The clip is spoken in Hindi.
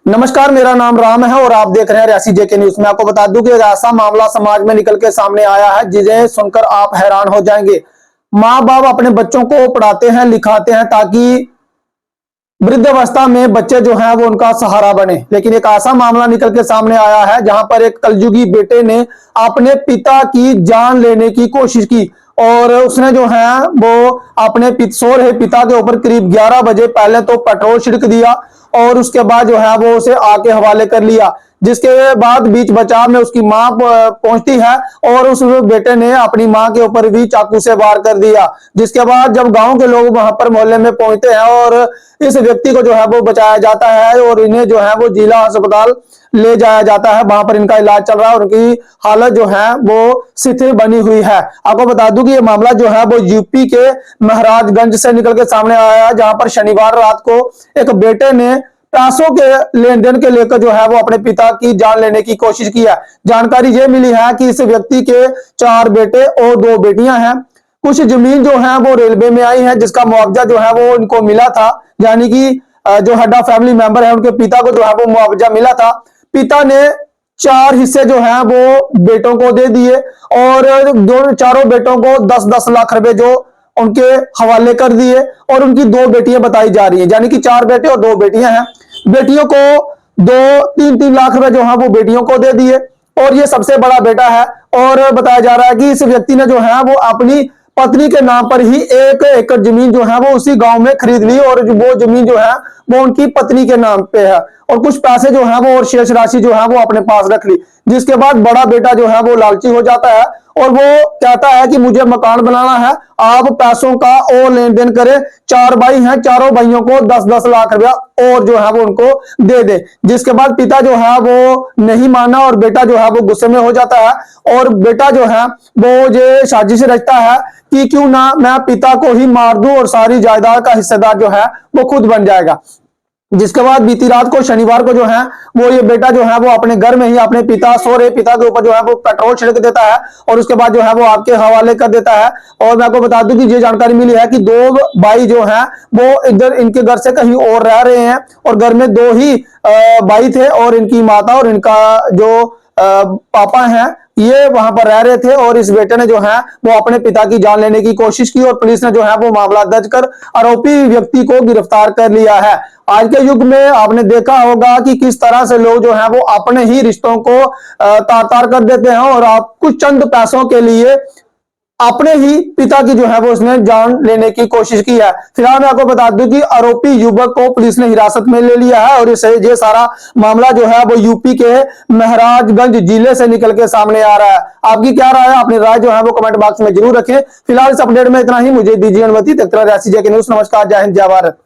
नमस्कार, मेरा नाम राम है और आप देख रहे हैं रियासी जेके न्यूज। मैं आपको बता दूं कि एक ऐसा मामला समाज में निकल के सामने आया है जिसे सुनकर आप हैरान हो जाएंगे। माँ बाप अपने बच्चों को पढ़ाते हैं, लिखाते हैं ताकि वृद्धावस्था में बच्चे जो हैं वो उनका सहारा बने, लेकिन एक ऐसा मामला निकल के सामने आया है जहां पर एक कलयुगी बेटे ने अपने पिता की जान लेने की कोशिश की और उसने जो है वो अपने सो रहे पिता के ऊपर करीब 11 बजे पहले तो पेट्रोल छिड़क दिया और उसके बाद जो है वो उसे आके हवाले कर लिया। जिसके बाद बीच बचाव में उसकी मां पहुंचती है और उस बेटे ने अपनी मां के ऊपर भी चाकू से वार कर दिया। जिसके बाद जब गांव के लोग वहां पर मोहल्ले में पहुंचते हैं और इस व्यक्ति को जो है वो बचाया जाता है और इन्हें जो है वो जिला अस्पताल ले जाया जाता है। वहां पर इनका इलाज चल रहा है और उनकी हालत जो है वो स्थिर बनी हुई है। आपको बता दूं कि ये मामला जो है वो यूपी के महाराजगंज से निकल के सामने आया है, जहां पर शनिवार रात को एक बेटे ने पैसों के लेन देन के लेकर जो है वो अपने पिता की जान लेने की कोशिश की है। जानकारी ये मिली है कि इस व्यक्ति के 4 बेटे और 2 बेटियां हैं। कुछ जमीन जो है वो रेलवे में आई है जिसका मुआवजा जो है वो उनको मिला था, यानी कि जो हेड ऑफ फैमिली मेंबर है उनके पिता को जो है वो मुआवजा मिला था। पिता ने 4 हिस्से जो है वो बेटों को दे दिए और चारों बेटों को 10-10 लाख रुपए जो उनके हवाले कर दिए और उनकी 2 बेटियां बताई जा रही हैं, यानी कि 4 बेटे और 2 बेटियां हैं। बेटियों को 2-3 लाख रुपए जो है वो बेटियों को दे दिए और ये सबसे बड़ा बेटा है। और बताया जा रहा है कि इस व्यक्ति ने जो है वो अपनी पत्नी के नाम पर ही 1 एकड़ जमीन जो है वो उसी गांव में खरीद ली और वो जमीन जो है वो उनकी पत्नी के नाम पे है और कुछ पैसे जो है वो और शेष राशि जो है वो अपने पास रख ली। जिसके बाद बड़ा बेटा जो है वो लालची हो जाता है और वो कहता है कि मुझे मकान बनाना है, आप पैसों का और लेन देन करें। 4 भाई हैं, चारों भाइयों को 10-10 लाख रुपया और जो है वो उनको दे दे। जिसके बाद पिता जो है वो नहीं माना और बेटा जो है वो गुस्से में हो जाता है और बेटा जो है वो ये साजिश रचता है कि क्यों ना मैं पिता को ही मार दूं और सारी जायदाद का हिस्सेदार जो है वो खुद बन जाएगा। जिसके बाद बीती रात को शनिवार को जो है वो ये बेटा जो है वो अपने घर में ही अपने सो रहे पिता के ऊपर जो है वो पेट्रोल छिड़क देता है और उसके बाद जो है वो आपके हवाले कर देता है। और मैं आपको बता दूं कि ये जानकारी मिली है कि 2 भाई जो है वो इधर इनके घर से कहीं और रह रहे हैं और घर में 2 ही भाई थे और इनकी माता और इनका जो पापा हैं ये वहां पर रह रहे थे और इस बेटे ने जो है वो अपने पिता की जान लेने की कोशिश की और पुलिस ने जो है वो मामला दर्ज कर आरोपी व्यक्ति को गिरफ्तार कर लिया है। आज के युग में आपने देखा होगा कि किस तरह से लोग जो है वो अपने ही रिश्तों को तार तार कर देते हैं और आप कुछ चंद पैसों के लिए अपने ही पिता की जो है वो उसने जान लेने की कोशिश की है। फिलहाल मैं आपको बता दूं कि आरोपी युवक को पुलिस ने हिरासत में ले लिया है और ये सारा मामला जो है वो यूपी के महाराजगंज जिले से निकल के सामने आ रहा है। आपकी क्या राय है? अपनी राय जो है वो कमेंट बॉक्स में जरूर रखें। फिलहाल इस अपडेट में इतना ही। मुझे दीजिए अनुमति। तक रियासी जेके न्यूज। नमस्कार, जय हिंद, जय भारत।